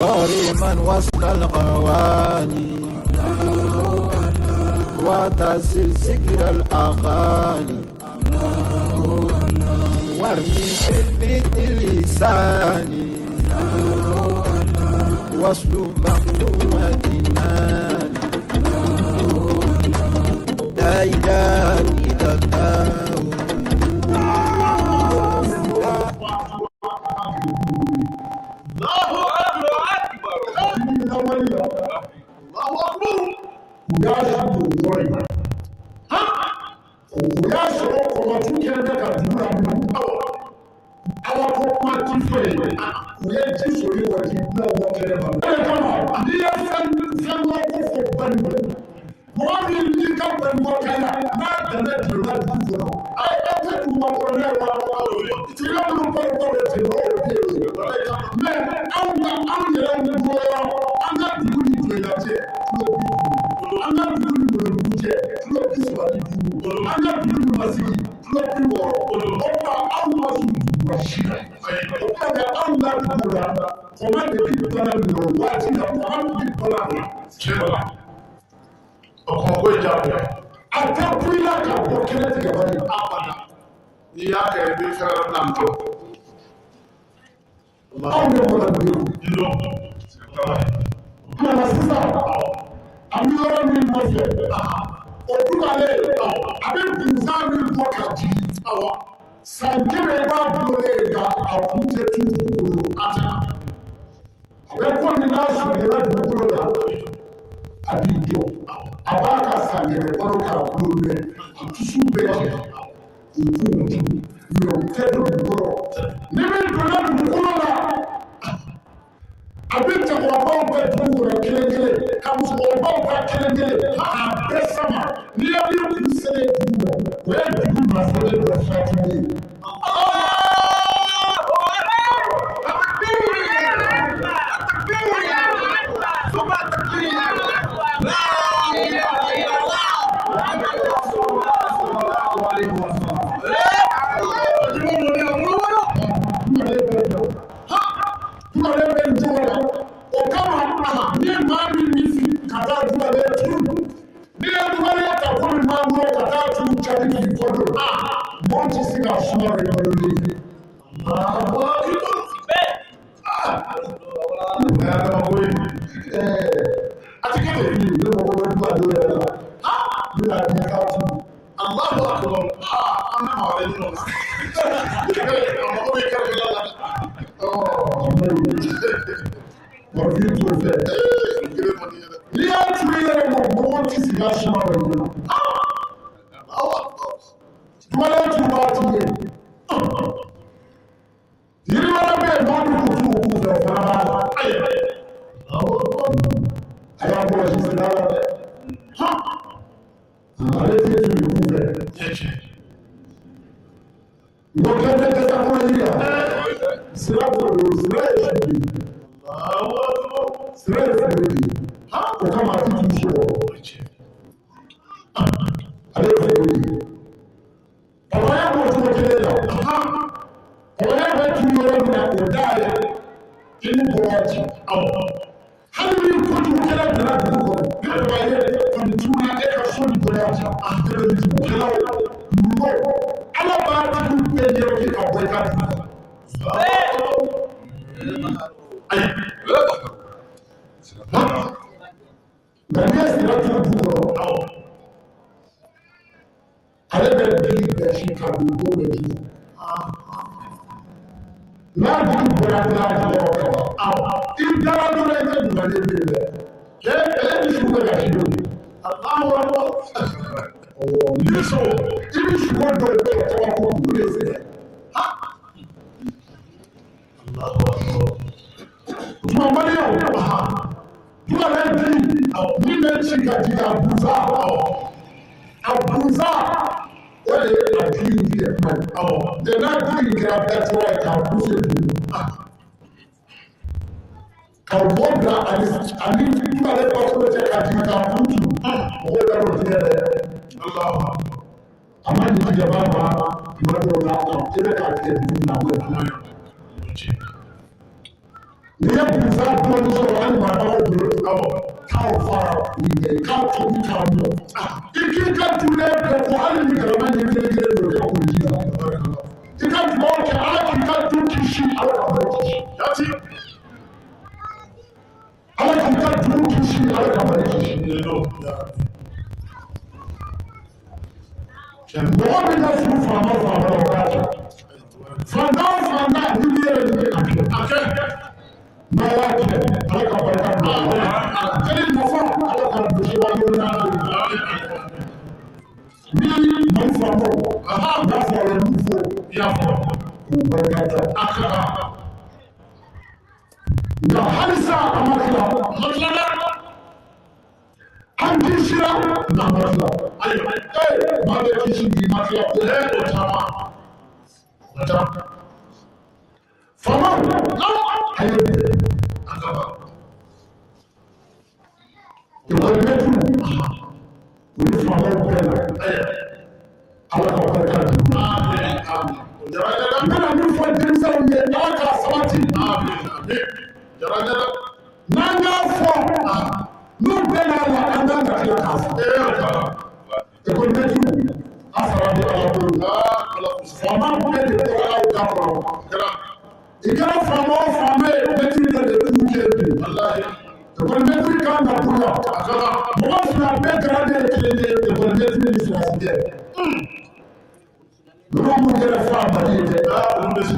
من وصل الغواني وتصل سكر الأغاني وارمي خدمة اللسان وصل مخدومة النان لا إله إلا الله yɛ bisa bɔ so ɔne ma na ɔbɔ cow fara with the cow to be cow no ikika tu ne bɛ fɔ hali ni kalama ni kele kele do ka ko ji la ika tu bɔ kɛ ala kika tu kisi ala ka bɛ kisi yati ala kika tu kisi ala ka bɛ kisi mɔgɔ min ka furu faama o b'a kɛ fantan ni yɛrɛ de bɛ a kɛ n'a y'a kɛ ala ka barika don a kɛlen nafa ala ka gosi wa n'o n'a ye ni mali faamaw n'a fɔra n'u fɔ i y'a fɔ k'u barika da a kɛra nka halisa a ma tila an kisira n'a ma tila maa bɛ kisi bi ma tila o caman o caman faamaw a ye ekɔlimɛtiri o ye faamaw bɛɛ la ala ka barika don n bɛna min fɔ denmisɛnw ye ala k'a sabati n'an y'a fɔ n'u bɛɛ n'a la an kan ka tila k'a fɔ ekɔlimɛtiri a sara di ala bolo faamaw bɛɛ de tɛ ala da kɔrɔ i kɛra faama o faama ye mɛtiri dɔ de b'u kɛ bi ekɔlimɛtiri kan ka k'u la mɔgɔ fila bɛɛ kɛra ne ye kelen ye ekɔlimɛtiri ni sirasi tɛ ninnu minnu kɛra fɔ a mali ye dɛ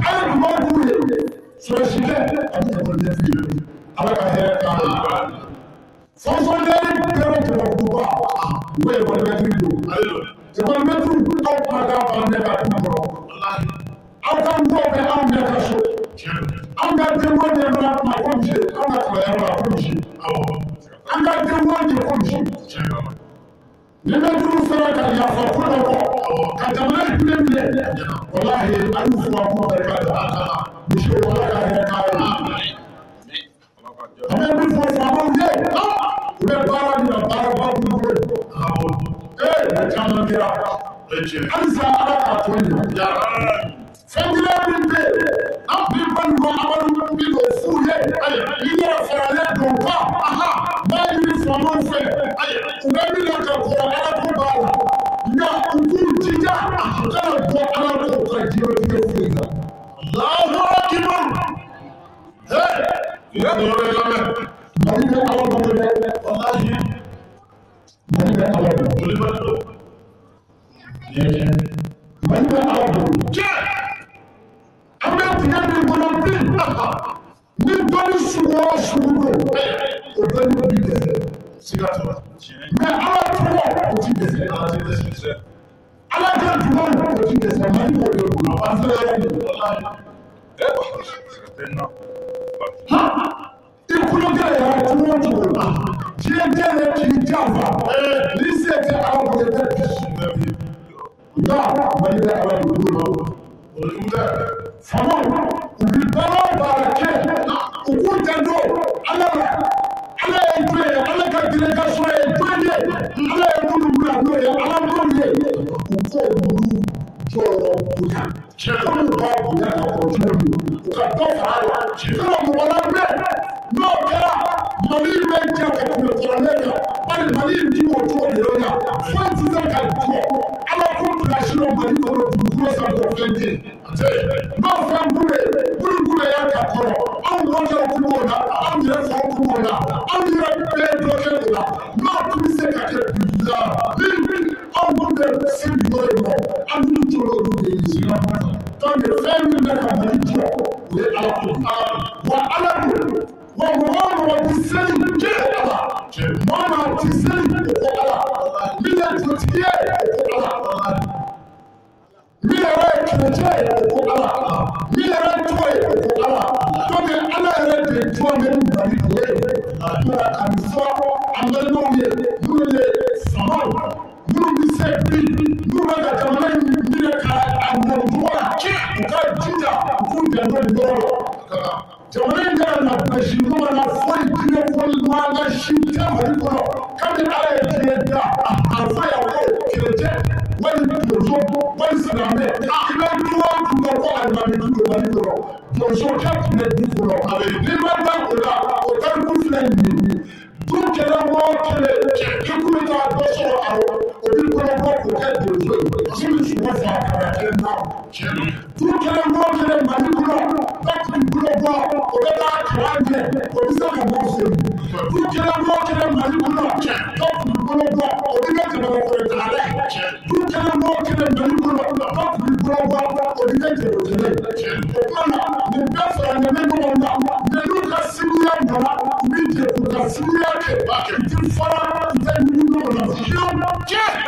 ala dugawu k'u ye sɔrɔsi tɛ ani ekɔlimɛtiri ala ka hɛrɛ k'a ye fɔnsɔndɛri bɛɛ jɛnɛkuba u ye ekɔlimɛtiri don ekɔlimɛtiri aw kuma k'a ban ne ka du kɔrɔ aw ka mɔgɔw bɛ anw bɛɛ ka so an ka denko de mana kuma ko misi an ka kalanyɔrɔ la ko misi an ka denko de ko misi ni mɛtiriw sera ka yafa ko dɔ kɔ ka jamana hinɛ minɛ walahi an y'u fɔ a ko barika da misiw ala ka hɛrɛ k'a ye an bɛ min fɔ faamaw ye u bɛ baara min na baaraba b'u bolo ne caman kɛra halisa ala k'a to yen fɛn kelen min bɛ yen an bi balima amadu bi o f'u ye i yɛrɛ faralen don ka n'a ɲini faamaw fɛ u bɛ min na ka kɔrɔ ala ko b'a la nka u k'u jija u kana bɔ ala ko ka diɲɛlatigɛ foyi la. Alahu akibar mali bɛ ala bolo dɛ walahi mali bɛ ala bolo mali bɛ ala bolo an bɛ tigɛ min kɔnɔ bi ni dɔnni sugu o sugu don o dɔnni bi dɛsɛ siga t'o la mɛ ala tɔgɔ o ti dɛsɛ ala ka dugawu o ti dɛsɛ mali b'o de bolo a b'a fɛ yɔrɔ min i kulokɛ yɛrɛ cogo o cogo la diɲɛ tɛ yɛrɛ k'i janfa n'i se tɛ ala bolo i bɛ kisi nka mali bɛ ala bolo faamaw u bɛ baara o baara kɛ u k'u janto ala la ala ye jɔn ye ala ka délégation ye jɔn ye ala ye minnu bila n'o ye ala minnu ye u k'olu jɔyɔrɔ bonya minnu b'a bonya ka kɔrɔ cogo min u ka dɔ fara a la yɔrɔ mɔgɔ la mɛn n'o kɛra mali bɛ ja ka tɛmɛ kɔrɔlen kan bari mali in ti o cogo de la foyi ti se ka jɔ ala ko pilasi dɔ mali kɔnɔ dugukolo sanfɛ fɛn tɛ n'o fɛn kun bɛ minnu kun bɛ y'a ka kɔrɔ anw mɔkɛw kun b'o la anw yɛrɛ faw kun b'o la anw yɛrɛ bɛɛ dɔ kɛ o la n'o tun bɛ se ka kɛ bila ni anw kun bɛ se yɔrɔ in ma an t'u jɔ olu de ye donc fɛn min bɛ ka mali jɔ o ye ala ko wa ala ko. wa mɔgɔ mɔgɔ ti seli kɛ ala mɔgɔ mɔgɔ ti seli o ko ala min ye dugutigi ye o ko ala min yɛrɛ ye kerecɛn ye o ko ala min yɛrɛ ye tɔgɔ ye o ko ala donc ala yɛrɛ de ye tɔgɔ bɛ ni mali o ye a bɛ fɔ an balimaw ye minnu ye faamaw minnu bɛ se bi minnu bɛ ka jamana in minɛ ka a nɔ cogo la u ka jija u k'u janto nin yɔrɔ la. jamana in kɛra na basi ɲuman na foyi diinɛ foyi ɲuman ka si tɛ mali kɔnɔ kabini ala ye diinɛ da a fɔ yan ko kerecɛn wali donso wali silamɛ i bɛ du o du dɔ ko alimami du don mali kɔnɔ donso kɛ tun bɛ du kɔnɔ n'i ma da o ni du kele mo kele ikulu ta do so aro obi ko ko ko ke do so so mi su wa fa ka ke na du kele mo kele mani kulo ba ku kulo ba o be ta kranje o bi sa ko mo se du kele mo kele mani kulo ba ku kulo ba o bi ka ko ko ta le du kele mo kele mani kulo ba ku kulo ba o bi ka ko ta le o na ni be fa na me mo na ne lu ka sinya na mi je ku ka sinya ke ba ke ti fara ta ni no na ke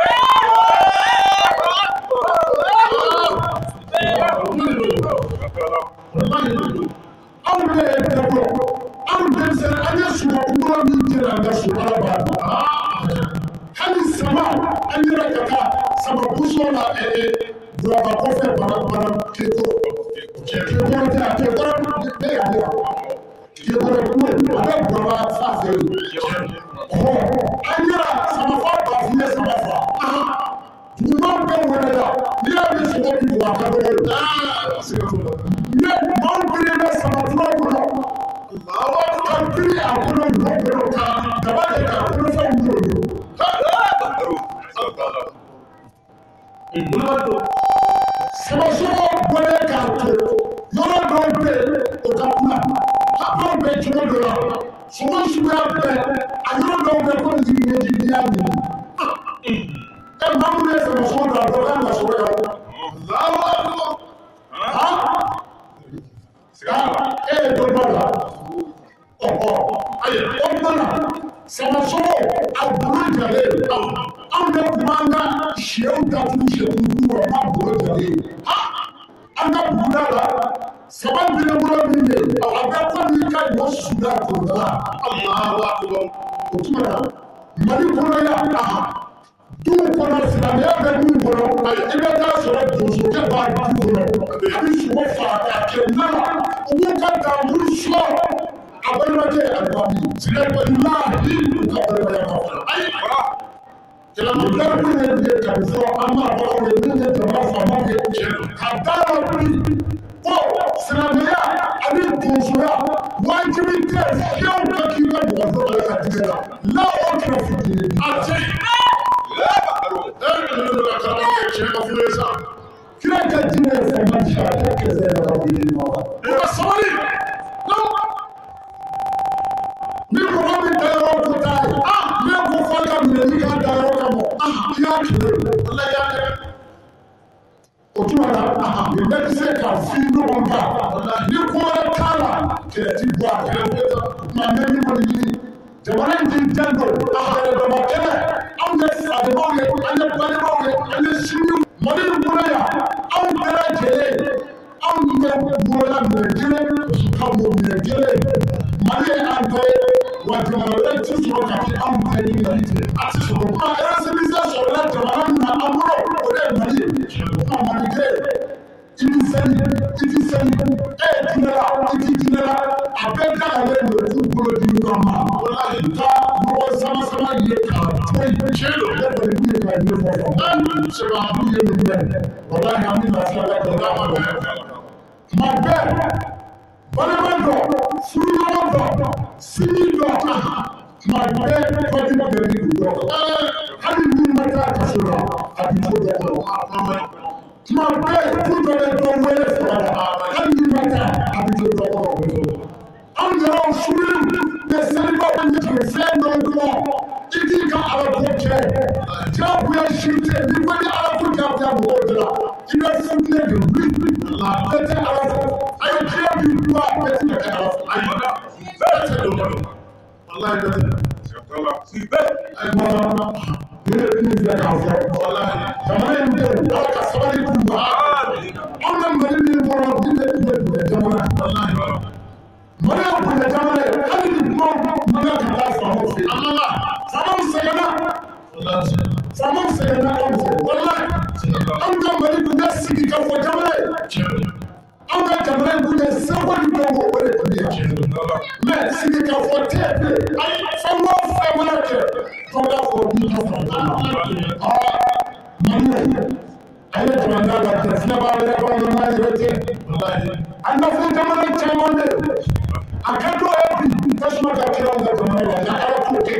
tasuma ka kira nga jamana la na ala ko kɛ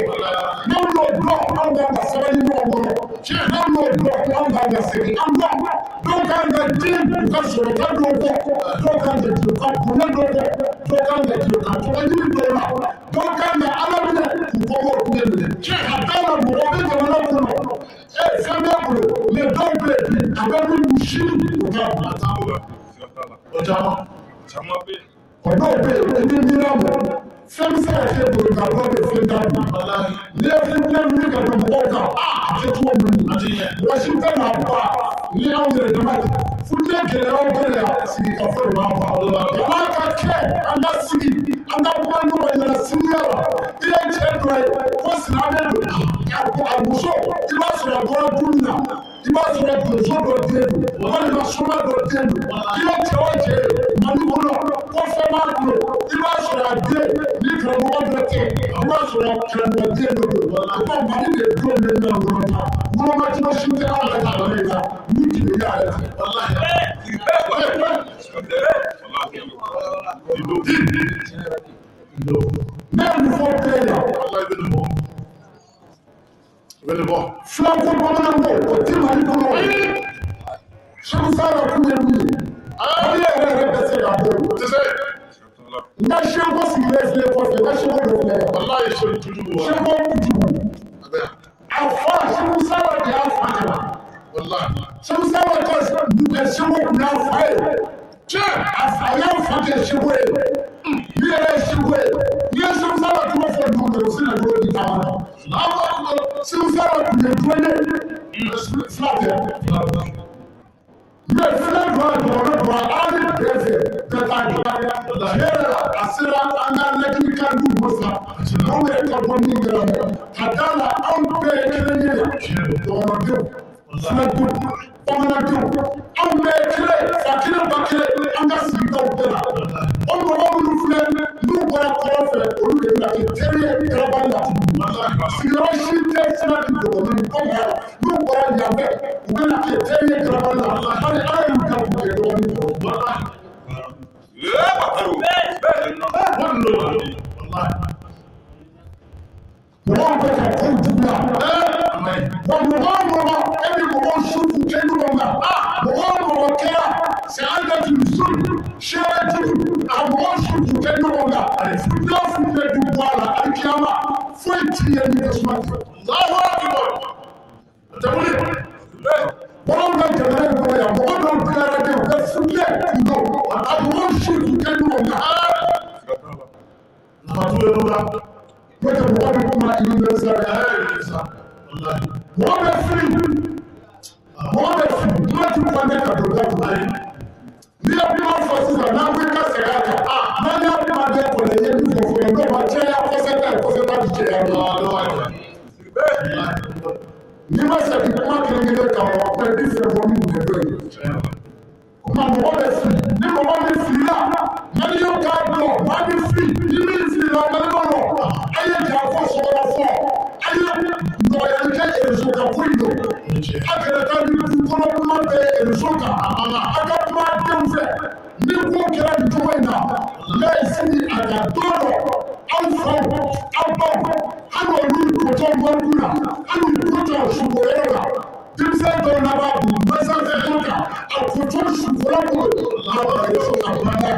n'anw y'o dɔn anw kan ka sabali ɲɔgɔn kɔrɔ n'anw y'o dɔn anw kan ka segin an dɔn dɔw kan ka den u ka sɔrɔta dɔw kɔ dɔw kan ka juru ka bonya dɔw kɔ dɔw kan ka juru ka tɔgɔjiri dɔw la dɔw kan ka ala minɛ k'u kɔngɔ tile minɛ a t'a la mɔgɔ bɛ jamana kɔnɔ fɛn bɛ bolo mɛ dɔw bɛ yen bi a bɛ min sini u ka bila taabolo la o caman bɛ yen o dɔw bɛ yen i bɛ miiri mɔ fɛn bɛ se ka kɛ bolo kan dɔw bɛ fɛn t'a bolo n'i ye fɛn tila wuli ka don mɔgɔw kan a kɛ cogo min a tɛ ɲɛ wɔsi tɛ n'a ba ni anw yɛrɛ dama tɛ futinɛ gɛlɛyaw bɛ yan sigi ka fɔ de b'a ba jama ka kɛ an ka sigi an ka kuma ɲɔgɔn ɲɛna siniya la i ye cɛ dɔ ye ko silamɛ don a muso i b'a sɔrɔ a bɔra du min na i b'a sɔrɔ donso dɔ den don walima suma dɔ den don i ye cɛ o cɛ ye mali kɔnɔ ko fɛn b'a bolo i b'a sɔrɔ a den ni karamɔgɔ dɔ tɛ i b'a sɔrɔ karamɔgɔ den dɔ don ko mali de don bɛ ɲɔgɔn kɔnɔ ta wolomacogo si tɛ anw ka jamana in na ni kile y'a yɛrɛ ne ye nin fɔ bɛɛ ye filanko bamananko o tɛ mali kɔnɔ samusala kun ye min ye mali yɛrɛ bɛ se k'a bɔ o tɛ se n ka seko sigilen filɛ kɔfɛ n ka seko dɔ filɛ seko kojugu a fa samusala de y'a fa kɛra samusala ka seko kun y'a fa ye a y'a fa kɛ seko ye ni yɛrɛ ye seko ye n'i ye samusala tɔgɔ fɔ dugu kɔnɔ o se na cogo di taama na samusala kun ye jɔnye fila tɛ mɛ fɛn dɔ a jɔyɔrɔ dɔ hali bɛɛ fɛ bɛɛ t'a jɔ tiɲɛ la a sera an ka lakilikan du ko sa anw yɛrɛ ka bɔ min kɛra ka d'a la anw bɛɛ ye kelen ye dɔgɔnɔdenw filadenw bamanandenw anw bɛɛ ye kelen fa kelen ba kelen an ka sigidaw bɛɛ la o mɔgɔ minnu filɛ n'u bɔra kɔrɔ fɛ olu de bɛna kɛ teri ye garabali la sigiyɔrɔ si tɛ sira ni dɔgɔnin kɔfɛ n'u bɔra yan fɛ u bɛna kɛ teri ye garabali la hali ala y'u ka k'u kɛ dɔgɔnin kɔrɔ mɔgɔw bɛ ka ko juguya wa mɔgɔ mɔgɔ e ni mɔgɔw su k'u kɛ ɲɔgɔn kan mɔgɔ mɔgɔ kɛra sɛgɛn su sɛgɛn a mɔgɔ su k'u kɛ ɲɔgɔn kan futa futa du bɔ a la ali kiyama foyi ti ye ni tasuma tɛ lahu akibar tɛmuli mɔgɔw ka jamana in kɔnɔ yan mɔgɔ dɔw bilara de u ka futa kundo a mɔgɔw su k'u kɛ ɲɔgɔn kan nafa t'u ye o la. Wata mɔgɔ bɛ kuma université la mɔgɔ bɛ fili kuma ti kɔnɛ ka don da kunna ye n'i ye kuma fɔ sisan n'an ko i ka segin a kan n'an y'a kuma bɛɛ kɔnɔ i ye min fɔ fɔlɔ n'o ma cɛya kɔsɛbɛ ti cɛya n'i ma segin kuma kelen-kelen kan o bɛɛ bi fɛ fɔ min bɛ dɔ ye kuma mɔgɔ bɛ fili ni mɔgɔ min filila maliyɛnw k'a dɔn maa bɛ fili ni min filila maliyɛnw dɔn a ye janfɔ sɔgɔma fɔ a ye nɔgɔyali kɛ réseau kan ko in don a kɛra ka du kɔnɔ kuma bɛ réseau kan a ka kuma denw fɛ ni ko kɛra nin cogo in na mɛ sini a ka dɔ anw faw aw baw hali olu kotɔ mɔriku la hali kotɔ sukoyɔrɔ la denmisɛn dɔw n'a b'a bolo masa fɛ to kan a kotɔ sukola bolo n'a b'a réseau kan kuma n'a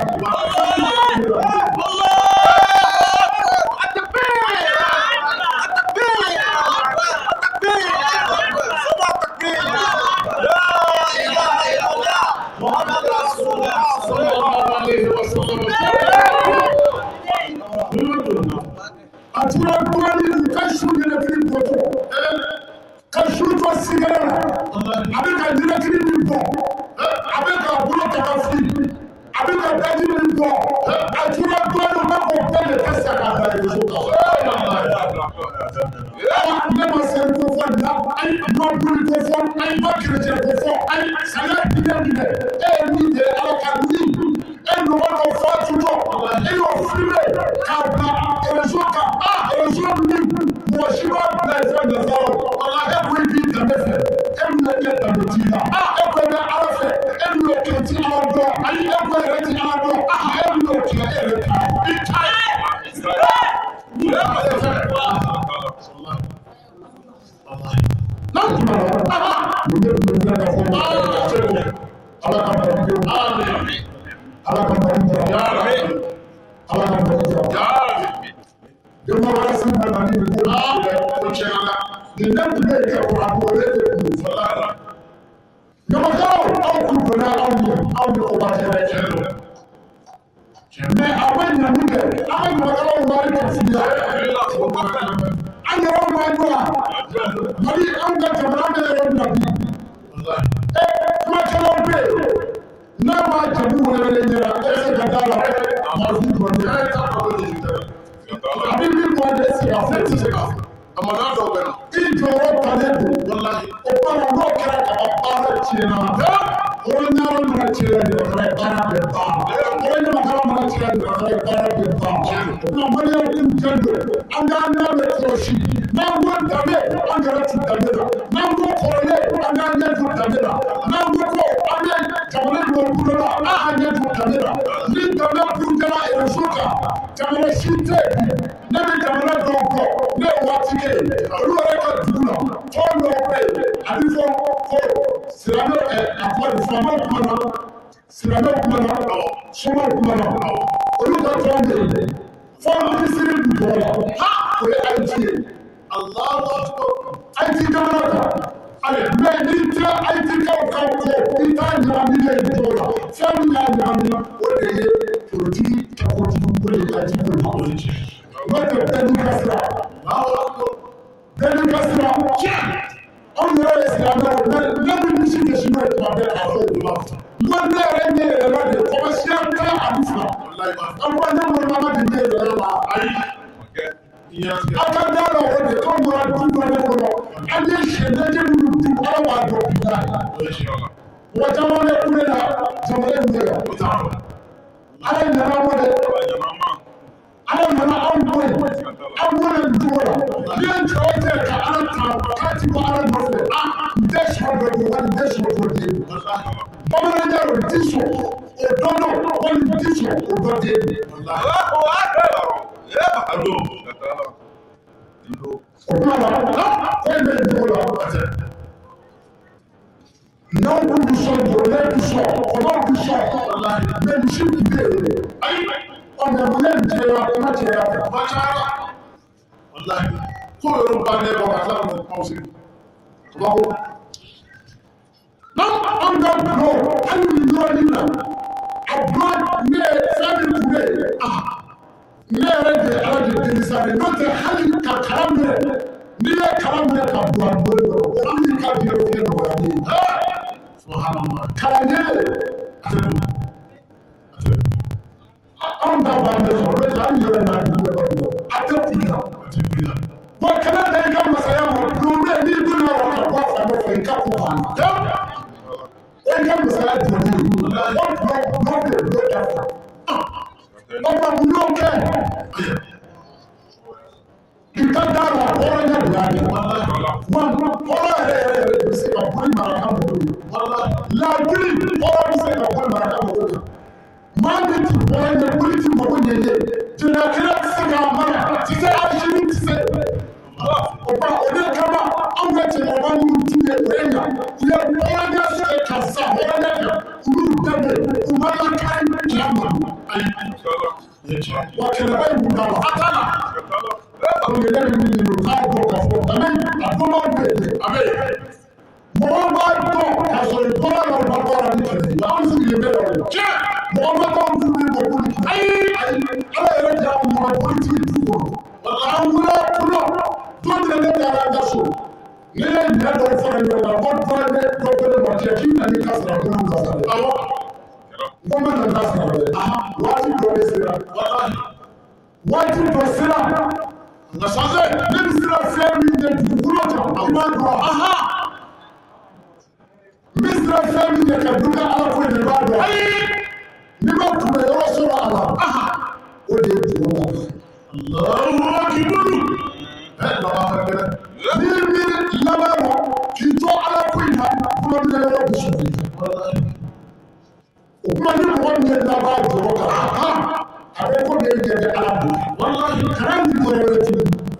Wallahi karam di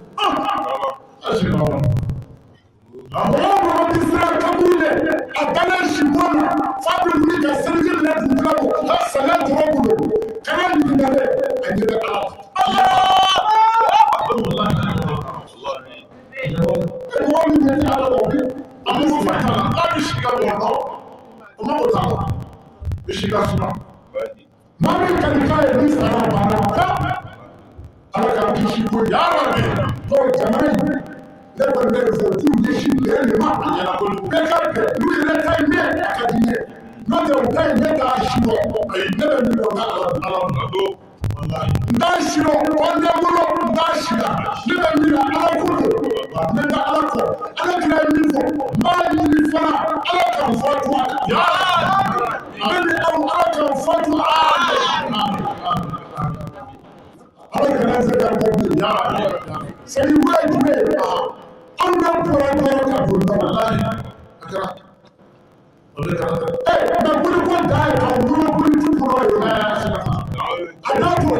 kasuma mami kalika ye ni sara bana ka ala ka kisi ko yara bi to jamana ne ko ne fo tu ni shi ne ma ya ko be ka be lu ne ta me ka di ne no de o ta me ta shi no ai ne be mi na ala do wallahi nda shi no on ne mo nda shi da ne be mi na ala ko ne da ala ko ala kira mi fo ma ni fana ala ka fo to ya ani au ala ka fo to ala kana se ka ko ya sai wai ne an ga fara ka ko wallahi akara na kuli ko da ka wuro kuli tu ko yo na ana to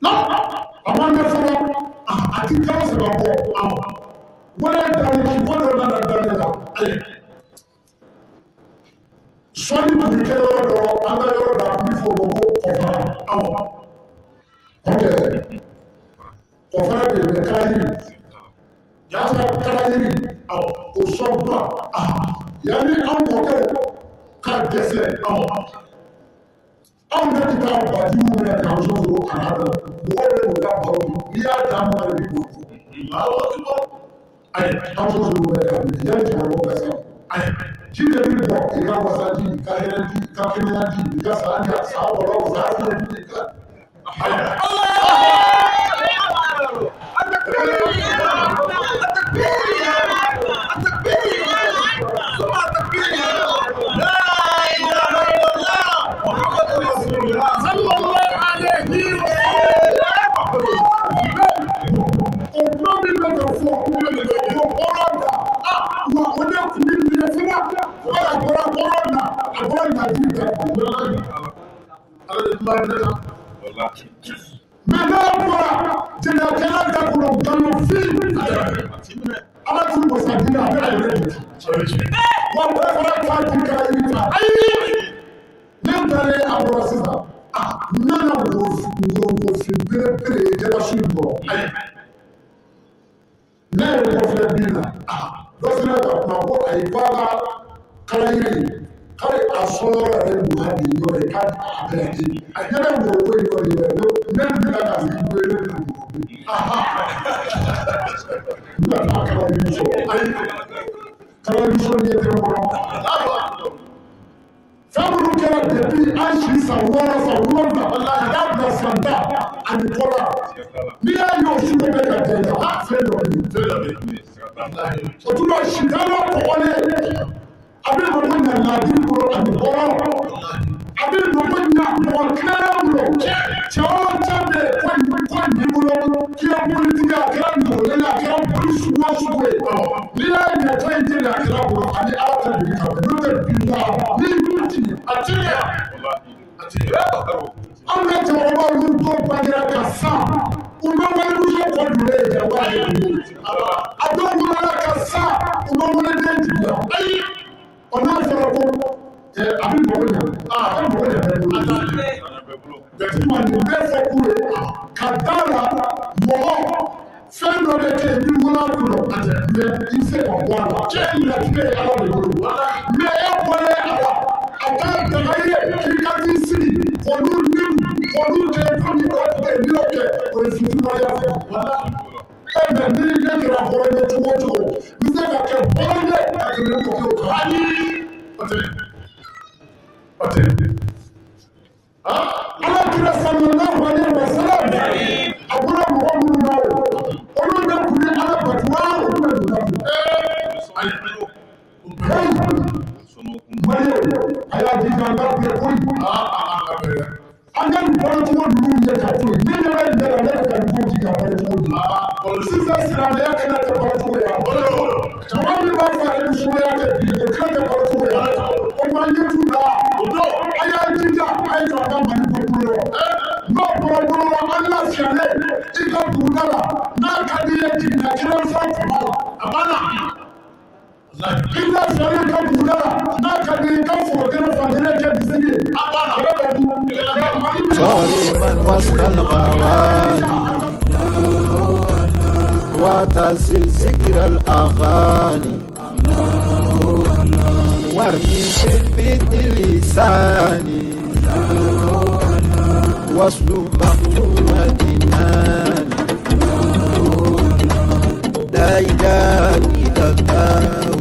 no amana fo ati ka se ba ko wala da ni ko do na da da ai soni bu ke do anda yo da mi fo ko ko fa okay ko fa de me kai yasa kalahiri o sɔgba yanni an mɔkɛ ka dɛsɛ anw bɛ ti taa bajiw minɛ k'an sɔsɔ a la dɔn mɔgɔw bɛ n'u ka baro n'i y'a d'a ma de bi bɔ ayi an sɔsɔ minɛ k'a minɛ yanni cɛkɔrɔbaw ka sa ayi ji de bi bɔ i ka wasaji i ka hɛrɛji i ka kɛnɛyaji i ka saraji a sa wɔlɔ sa fiɲɛ ji i ka صارما وسط الغواني وتسل ذكر الأغاني وارمي خفة اللسان وصل مقطوعة النان لا إله إلا الله